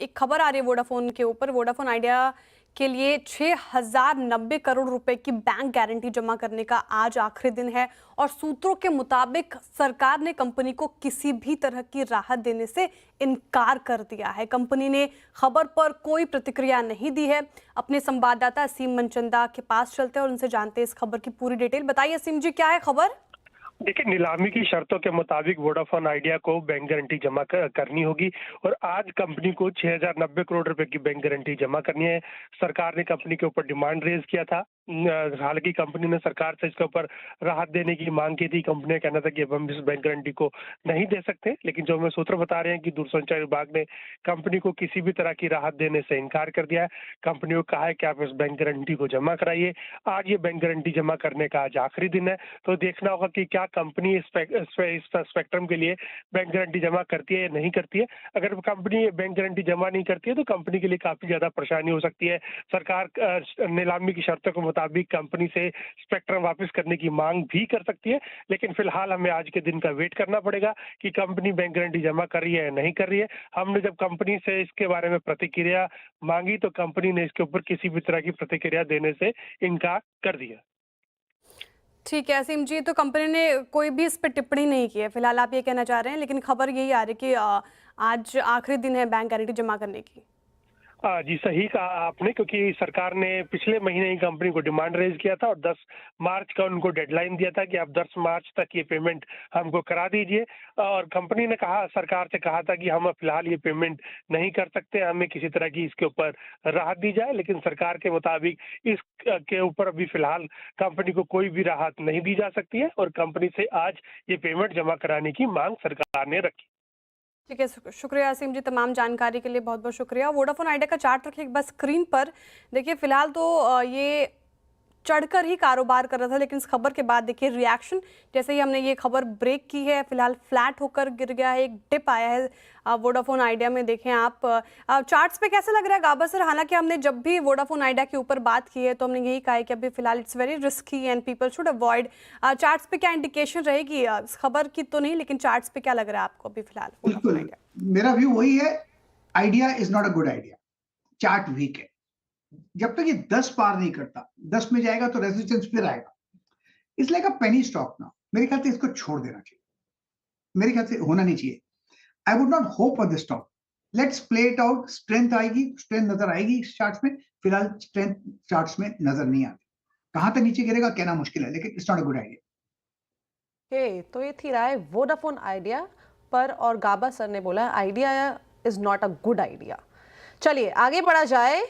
एक खबर आ रही है वोडाफोन के ऊपर। वोडाफोन आइडिया के लिए 6090 करोड़ रुपए की बैंक गारंटी जमा करने का आज आखिरी दिन है और सूत्रों के मुताबिक सरकार ने कंपनी को किसी भी तरह की राहत देने से इनकार कर दिया है। कंपनी ने खबर पर कोई प्रतिक्रिया नहीं दी है। अपने संवाददाता असीम मनचंदा के पास चलते हैं और उनसे जानते हैं इस खबर की पूरी डिटेल। बताइए असीम जी, क्या है खबर? देखिए, नीलामी की शर्तों के मुताबिक वोडाफोन आइडिया को बैंक गारंटी जमा करनी होगी और आज कंपनी को 6090 करोड़ रुपए की बैंक गारंटी जमा करनी है। सरकार ने कंपनी के ऊपर डिमांड रेज किया था। हालांकि कंपनी ने सरकार से इसके ऊपर राहत देने की मांग की थी। कंपनी का कहना था कि अब हम इस बैंक गारंटी को नहीं दे सकते, लेकिन जो हमें सूत्र बता रहे हैं कि दूरसंचार विभाग ने कंपनी को किसी भी तरह की राहत देने से इनकार कर दिया है। कंपनी को कहा है कि आप इस बैंक गारंटी को जमा कराइए। आज ये बैंक गारंटी जमा करने का आज आखिरी दिन है, तो देखना होगा कि क्या कंपनी इस स्पेक्ट्रम के लिए बैंक गारंटी जमा करती है या नहीं करती है। अगर कंपनी बैंक गारंटी जमा नहीं करती है तो कंपनी के लिए काफी ज्यादा परेशानी हो सकती है। सरकार नीलामी की शर्तों के मुताबिक कंपनी से स्पेक्ट्रम वापस करने की मांग भी कर सकती है, लेकिन फिलहाल हमें आज के दिन का वेट करना पड़ेगा कि कंपनी बैंक गारंटी जमा कर रही है या नहीं कर रही है। हमने जब कंपनी से इसके बारे में प्रतिक्रिया मांगी तो कंपनी ने इसके ऊपर किसी भी तरह की प्रतिक्रिया देने से इनकार कर दिया। ठीक है असीम जी, तो कंपनी ने कोई भी इस पर टिप्पणी नहीं की है फिलहाल, आप ये कहना चाह रहे हैं, लेकिन खबर यही आ रही है कि आज आखिरी दिन है बैंक गारंटी जमा करने की। जी, सही कहा आपने, क्योंकि सरकार ने पिछले महीने ही कंपनी को डिमांड रेज किया था और 10 मार्च का उनको डेडलाइन दिया था कि आप 10 मार्च तक ये पेमेंट हमको करा दीजिए। और कंपनी ने कहा, सरकार से कहा था कि हम फिलहाल ये पेमेंट नहीं कर सकते, हमें किसी तरह की इसके ऊपर राहत दी जाए, लेकिन सरकार के मुताबिक इस के ऊपर अभी फिलहाल कंपनी को कोई भी राहत नहीं दी जा सकती है और कंपनी से आज ये पेमेंट जमा कराने की मांग सरकार ने रखी। ठीक है, शुक्रिया असीम जी, तमाम जानकारी के लिए बहुत बहुत शुक्रिया। वोडाफोन आइडिया का चार्ट रखिए एक बार स्क्रीन पर। देखिए फिलहाल तो ये चढ़कर ही कारोबार कर रहा था, लेकिन इस खबर के बाद देखिए रिएक्शन, जैसे ही हमने ये खबर ब्रेक की है फिलहाल फ्लैट होकर गिर गया है, एक डिप आया है वोडाफोन आइडिया में। देखें आप चार्ट्स पे कैसा लग रहा है गाबा सर? हालांकि हमने जब भी वोडाफोन आइडिया के ऊपर बात की है तो हमने यही कहा है कि अभी फिलहाल it's very risky and people should avoid. Charts पे क्या इंडिकेशन रहेगी इस खबर की तो नहीं, लेकिन चार्ट्स पे क्या लग रहा है आपको अभी फिलहाल वोडाफोन बिल्कुल, आइडिया? मेरा व्यू वही है। Idea is not a good idea. Chart weak है। जब तक ये 10 पार नहीं करता, 10 में जाएगा तो रेजिस्टेंस फिर आएगा। It's like a penny stock ना। मेरे ख्याल से इसको छोड़ देना चाहिए। मेरे ख्याल से होना नहीं चाहिए। I would not hope for this stock. Let's play it out. Strength आएगी, स्ट्रेंथ नजर आएगी इस चार्ट्स में। फिलहाल स्ट्रेंथ चार्ट्स में नजर नहीं आती। कहां तक नीचे गिरेगा कहना मुश्किल है, लेकिन it's not a good idea. तो ये थी राय वोडाफोन आइडिया पर, और गाबा सर ने बोला idea is not a good idea. चलिए आगे बढ़ा जाए।